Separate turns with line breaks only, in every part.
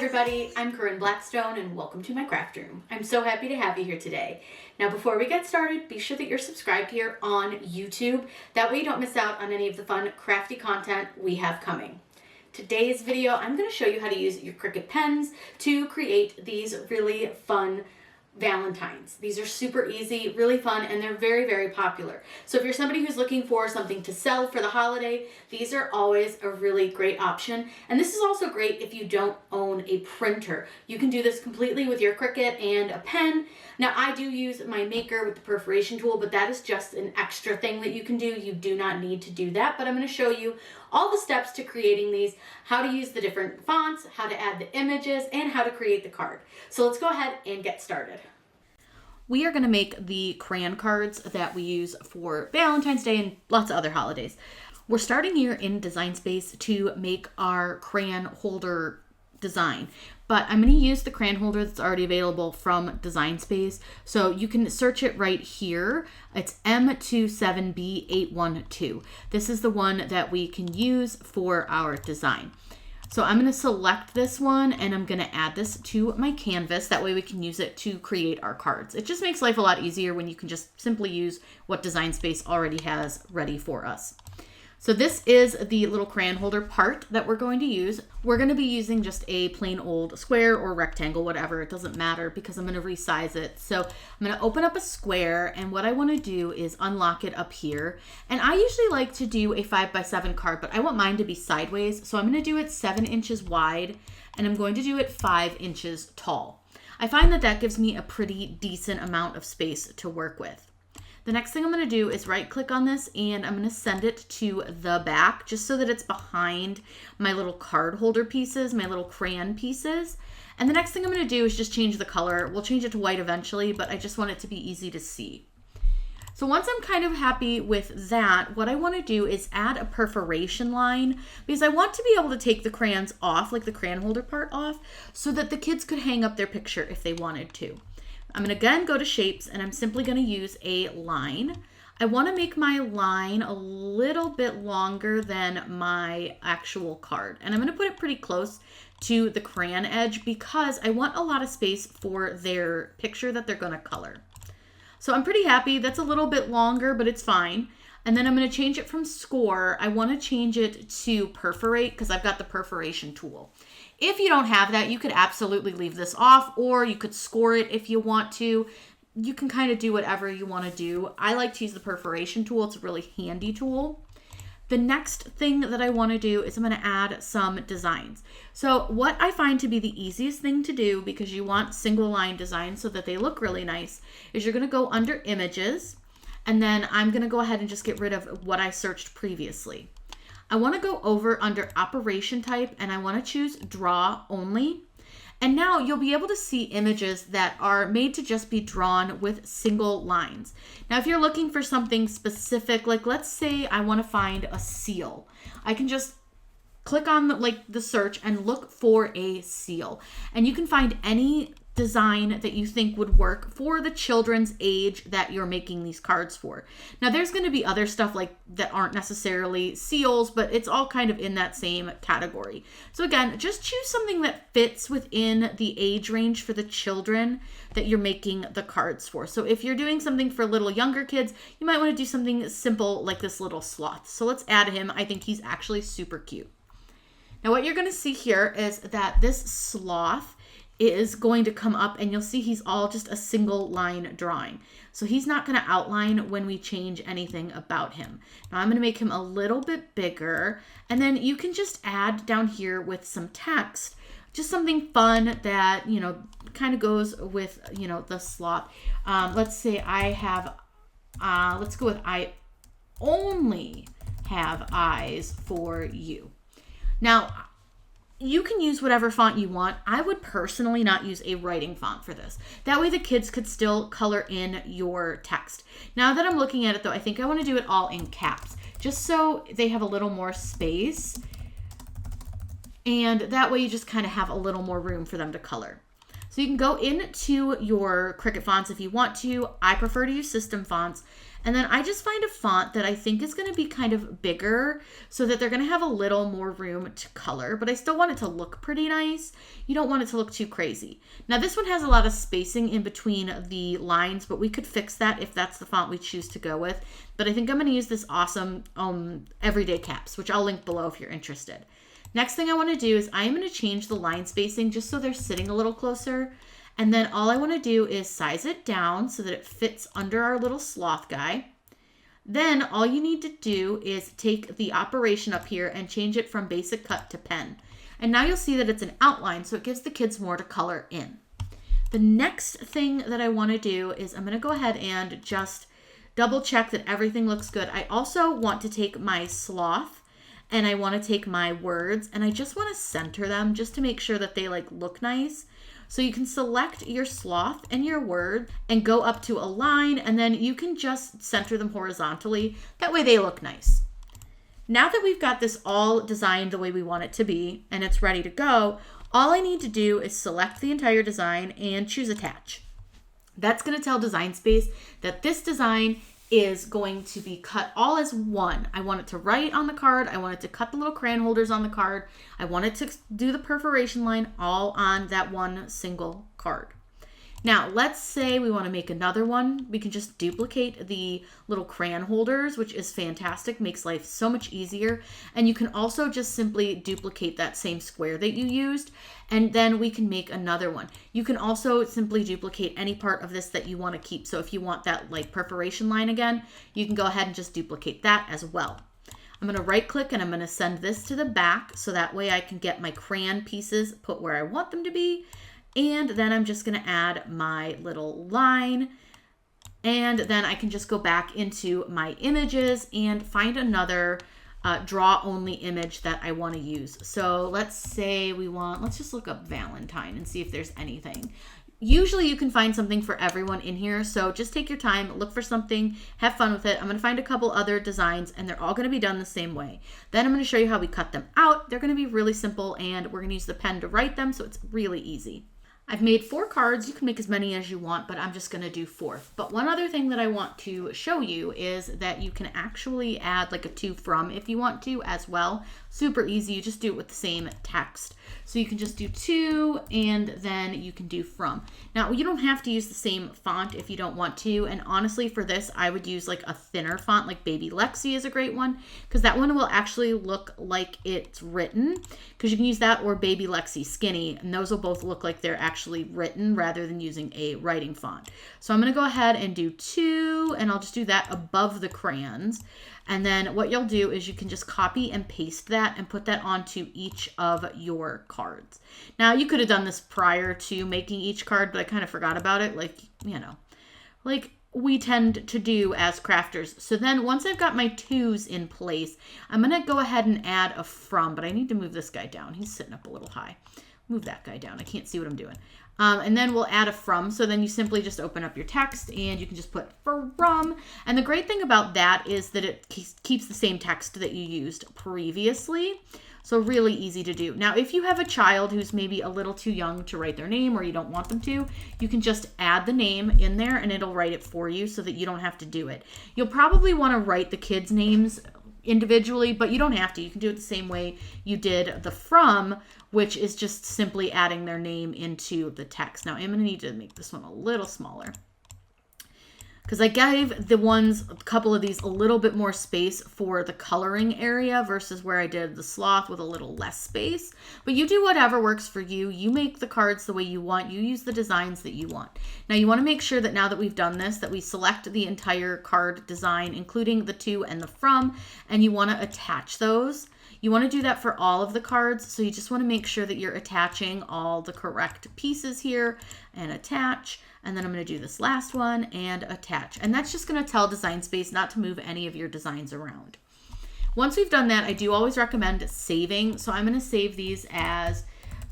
everybody, I'm Corinne Blackstone and welcome to my craft room. I'm so happy to have you here today. Now before we get started, be sure that you're subscribed here on YouTube. That way you don't miss out on any of the fun crafty content we have coming. Today's video, I'm going to show you how to use your Cricut pens to create these really fun Valentines. These are super easy, really fun, and they're very, very popular. So if you're somebody who's looking for something to sell for the holiday, these are always a really great option. And this is also great if you don't own a printer. You can do this completely with your Cricut and a pen. Now I do use my maker with the perforation tool, but that is just an extra thing that you can do. You do not need to do that, but I'm going to show you all the steps to creating these, how to use the different fonts, how to add the images, and how to create the card. So let's go ahead and get started. We are going to make the crayon cards that we use for Valentine's Day and lots of other holidays. We're starting here in Design Space to make our crayon holder design, but I'm going to use the crayon holder that's already available from Design Space. So you can search it right here. It's M27B812. This is the one that we can use for our design. So I'm going to select this one and I'm going to add this to my canvas. That way we can use it to create our cards. It just makes life a lot easier when you can just simply use what Design Space already has ready for us. So this is the little crayon holder part that we're going to use. We're going to be using just a plain old square or rectangle, whatever. It doesn't matter because I'm going to resize it. So I'm going to open up a square, and what I want to do is unlock it up here. And I usually like to do a 5x7 card, but I want mine to be sideways. So I'm going to do it 7 inches wide, and I'm going to do it 5 inches tall. I find that that gives me a pretty decent amount of space to work with. The next thing I'm going to do is right click on this and I'm going to send it to the back just so that it's behind my little card holder pieces, my little crayon pieces. And the next thing I'm going to do is just change the color. We'll change it to white eventually, but I just want it to be easy to see. So once I'm kind of happy with that, what I want to do is add a perforation line because I want to be able to take the crayons off, like the crayon holder part off, so that the kids could hang up their picture if they wanted to. I'm going to again go to shapes and I'm simply going to use a line. I want to make my line a little bit longer than my actual card. And I'm going to put it pretty close to the crayon edge because I want a lot of space for their picture that they're going to color. So I'm pretty happy. That's a little bit longer, but it's fine. And then I'm going to change it from score. I want to change it to perforate because I've got the perforation tool. If you don't have that, you could absolutely leave this off, or you could score it if you want to. You can kind of do whatever you want to do. I like to use the perforation tool. It's a really handy tool. The next thing that I want to do is I'm going to add some designs. So what I find to be the easiest thing to do, because you want single line designs so that they look really nice, is you're going to go under images, and then I'm going to go ahead and just get rid of what I searched previously. I want to go over under operation type and I want to choose draw only. And now you'll be able to see images that are made to just be drawn with single lines. Now, if you're looking for something specific, like let's say I want to find a seal, I can just click on the search and look for a seal. And you can find any design that you think would work for the children's age that you're making these cards for. Now there's going to be other stuff like that aren't necessarily seals, but it's all kind of in that same category. So again, just choose something that fits within the age range for the children that you're making the cards for. So if you're doing something for little younger kids, you might want to do something simple like this little sloth. So let's add him. I think he's actually super cute. Now what you're going to see here is that this sloth is going to come up and you'll see he's all just a single line drawing. So he's not going to outline when we change anything about him. Now I'm going to make him a little bit bigger, and then you can just add down here with some text, just something fun that, you know, kind of goes with, you know, the sloth. Let's say I have, let's go with I only have eyes for you. Now, you can use whatever font you want. I would personally not use a writing font for this. That way the kids could still color in your text. Now that I'm looking at it though, I think I want to do it all in caps, just so they have a little more space. And that way you just kind of have a little more room for them to color. So you can go into your Cricut fonts if you want to. I prefer to use system fonts. And then I just find a font that I think is going to be kind of bigger so that they're going to have a little more room to color, but I still want it to look pretty nice. You don't want it to look too crazy. Now this one has a lot of spacing in between the lines, but we could fix that if that's the font we choose to go with. But I think I'm going to use this awesome everyday caps, which I'll link below if you're interested. Next thing I want to do is I'm going to change the line spacing just so they're sitting a little closer. And then all I want to do is size it down so that it fits under our little sloth guy. Then all you need to do is take the operation up here and change it from basic cut to pen. And now you'll see that it's an outline, so it gives the kids more to color in. The next thing that I want to do is I'm going to go ahead and just double check that everything looks good. I also want to take my sloth and I want to take my words and I just want to center them just to make sure that they look nice. So you can select your sloth and your word and go up to a line, and then you can just center them horizontally. That way they look nice. Now that we've got this all designed the way we want it to be and it's ready to go, all I need to do is select the entire design and choose attach. That's going to tell Design Space that this design is going to be cut all as one. I want it to write on the card. I want it to cut the little crayon holders on the card. I want it to do the perforation line all on that one single card. Now, let's say we want to make another one. We can just duplicate the little crayon holders, which is fantastic, makes life so much easier. And you can also just simply duplicate that same square that you used, and then we can make another one. You can also simply duplicate any part of this that you want to keep. So if you want that perforation line again, you can go ahead and just duplicate that as well. I'm going to right click and I'm going to send this to the back so that way I can get my crayon pieces put where I want them to be. And then I'm just going to add my little line, and then I can just go back into my images and find another draw only image that I want to use. So let's say let's just look up Valentine and see if there's anything. Usually you can find something for everyone in here, so just take your time, look for something, have fun with it. I'm going to find a couple other designs and they're all going to be done the same way. Then I'm going to show you how we cut them out. They're going to be really simple and we're going to use the pen to write them, so it's really easy. I've made 4 cards. You can make as many as you want, but I'm just going to do 4. But one other thing that I want to show you is that you can actually add a to from if you want to as well. Super easy. You just do it with the same text. So you can just do to, and then you can do from. Now, you don't have to use the same font if you don't want to. And honestly, for this, I would use a thinner font, like Baby Lexi is a great one, because that one will actually look like it's written, because you can use that or Baby Lexi Skinny, and those will both look like they're actually written rather than using a writing font. So I'm going to go ahead and do to, and I'll just do that above the crayons. And then what you'll do is you can just copy and paste that and put that onto each of your cards. Now, you could have done this prior to making each card, but I kind of forgot about it. Like we tend to do as crafters. So then once I've got my twos in place, I'm going to go ahead and add a from, but I need to move this guy down. He's sitting up a little high. Move that guy down. I can't see what I'm doing. And then we'll add a from. So then you simply just open up your text and you can just put from. And the great thing about that is that it keeps the same text that you used previously. So really easy to do. Now, if you have a child who's maybe a little too young to write their name or you don't want them to, you can just add the name in there and it'll write it for you so that you don't have to do it. You'll probably want to write the kids' names individually, but you don't have to. You can do it the same way you did the from, which is just simply adding their name into the text. Now, I'm going to need to make this one a little smaller because I gave a couple of these a little bit more space for the coloring area versus where I did the sloth with a little less space. But you do whatever works for you. You make the cards the way you want. You use the designs that you want. Now, you want to make sure that now that we've done this, that we select the entire card design, including the to and the from, and you want to attach those. You want to do that for all of the cards, so you just want to make sure that you're attaching all the correct pieces here and attach. And then I'm going to do this last one and attach. And that's just going to tell Design Space not to move any of your designs around. Once we've done that, I do always recommend saving. So I'm going to save these as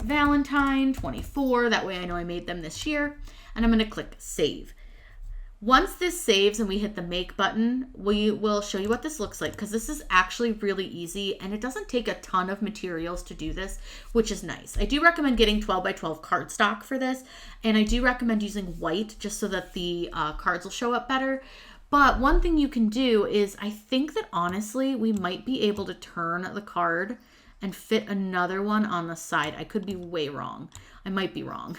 Valentine 24. That way I know I made them this year. And I'm going to click Save. Once this saves and we hit the make button, we will show you what this looks like because this is actually really easy and it doesn't take a ton of materials to do this, which is nice. I do recommend getting 12 by 12 cardstock for this, and I do recommend using white just so that the cards will show up better. But one thing you can do is, I think that honestly, we might be able to turn the card and fit another one on the side. I could be way wrong. I might be wrong.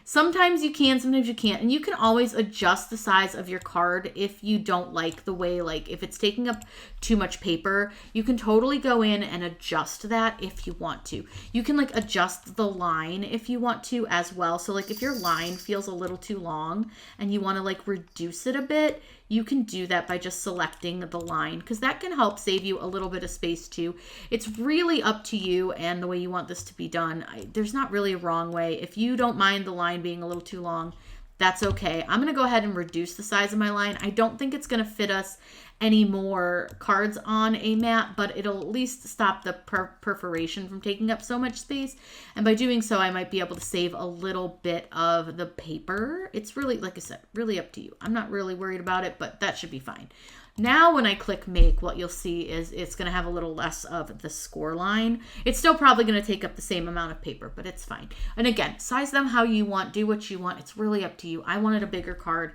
Sometimes you can, sometimes you can't. And you can always adjust the size of your card if you don't like the way, like if it's taking up too much paper, you can totally go in and adjust that if you want to. You can like adjust the line if you want to as well. So like if your line feels a little too long and you want to like reduce it a bit, you can do that by just selecting the line, because that can help save you a little bit of space too. It's really up to you and the way you want this to be done. There's not really a wrong way. If you don't mind the line being a little too long, that's okay. I'm going to go ahead and reduce the size of my line. I don't think it's going to fit us any more cards on a mat, but it'll at least stop the perforation from taking up so much space. And by doing so, I might be able to save a little bit of the paper. It's really, like I said, really up to you. I'm not really worried about it, but that should be fine. Now, when I click make, what you'll see is it's going to have a little less of the score line. It's still probably going to take up the same amount of paper, but it's fine. And again, size them how you want, do what you want. It's really up to you. I wanted a bigger card.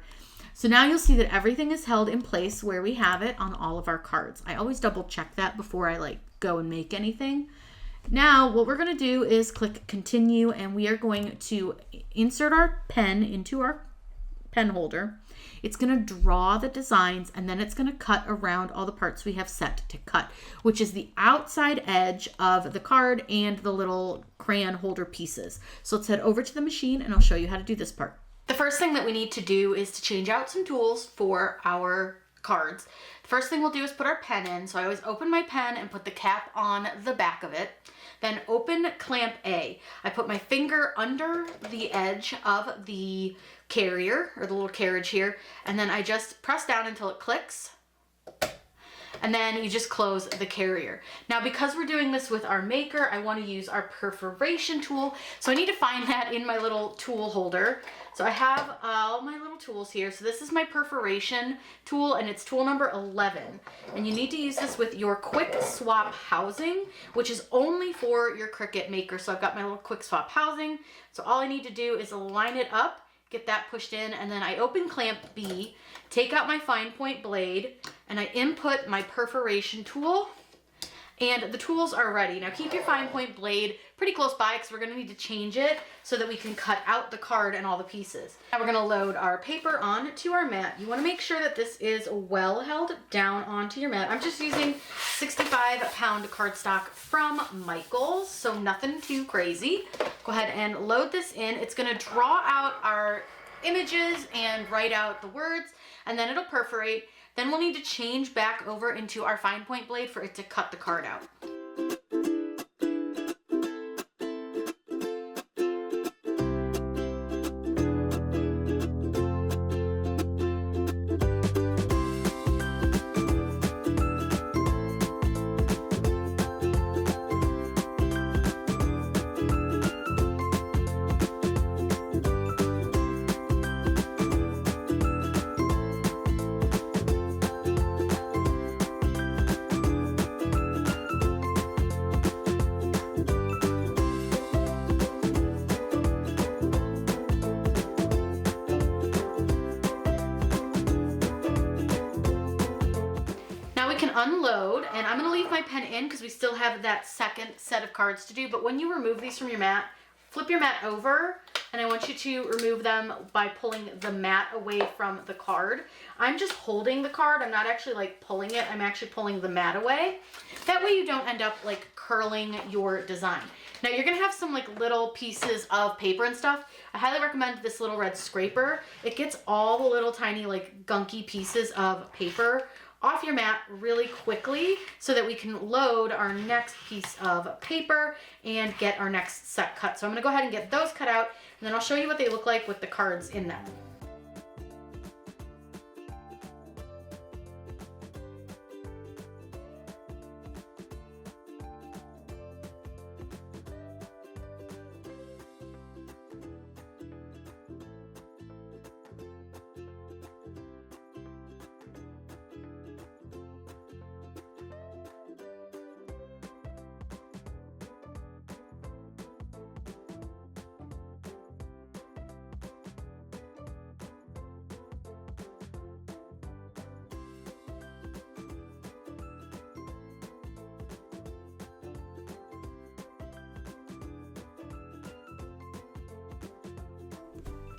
So now you'll see that everything is held in place where we have it on all of our cards. I always double check that before I like go and make anything. Now, what we're going to do is click continue, and we are going to insert our pen into our pen holder. It's going to draw the designs, and then it's going to cut around all the parts we have set to cut, which is the outside edge of the card and the little crayon holder pieces. So let's head over to the machine and I'll show you how to do this part. The first thing that we need to do is to change out some tools for our cards. The first thing we'll do is put our pen in. So I always open my pen and put the cap on the back of it. Then open clamp A. I put my finger under the edge of the carrier, or the little carriage here, and then I just press down until it clicks. And then you just close the carrier. Now, because we're doing this with our maker, I want to use our perforation tool. So I need to find that in my little tool holder. So I have all my little tools here. So this is my perforation tool, and it's tool number 11. And you need to use this with your quick swap housing, which is only for your Cricut maker. So I've got my little quick swap housing. So all I need to do is line it up, get that pushed in, and then I open clamp B, take out my fine point blade, and I input my perforation tool, and the tools are ready. Now keep your fine point blade pretty close by, because we're going to need to change it so that we can cut out the card and all the pieces. Now we're going to load our paper onto our mat. You want to make sure that this is well held down onto your mat. I'm just using 65-pound cardstock from Michaels, so nothing too crazy. Go ahead and load this in. It's going to draw out our images and write out the words, and then it'll perforate. Then we'll need to change back over into our fine point blade for it to cut the card out. Unload, and I'm going to leave my pen in because we still have that second set of cards to do. But when you remove these from your mat, flip your mat over, and I want you to remove them by pulling the mat away from the card. I'm just holding the card. I'm not actually like pulling it. I'm actually pulling the mat away. That way you don't end up like curling your design. Now you're going to have some like little pieces of paper and stuff. I highly recommend this little red scraper. It gets all the little tiny like gunky pieces of paper off your mat really quickly so that we can load our next piece of paper and get our next set cut. So I'm going to go ahead and get those cut out, and then I'll show you what they look like with the cards in them.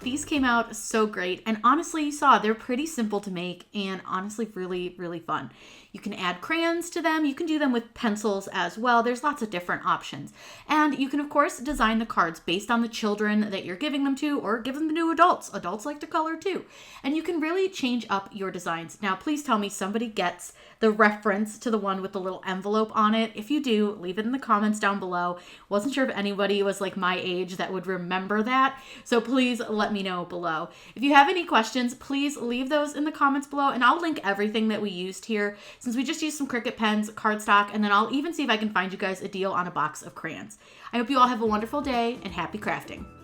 these came out so great. And honestly, you saw they're pretty simple to make and honestly really, really fun. You can add crayons to them. You can do them with pencils as well. There's lots of different options. And you can, of course, design the cards based on the children that you're giving them to or give them to adults. Adults like to color too. And you can really change up your designs. Now, please tell me somebody gets the reference to the one with the little envelope on it. If you do, leave it in the comments down below. Wasn't sure if anybody was like my age that would remember that. So please let me know below. If you have any questions, please leave those in the comments below and I'll link everything that we used here since we just used some Cricut pens, cardstock, and then I'll even see if I can find you guys a deal on a box of crayons. I hope you all have a wonderful day and happy crafting.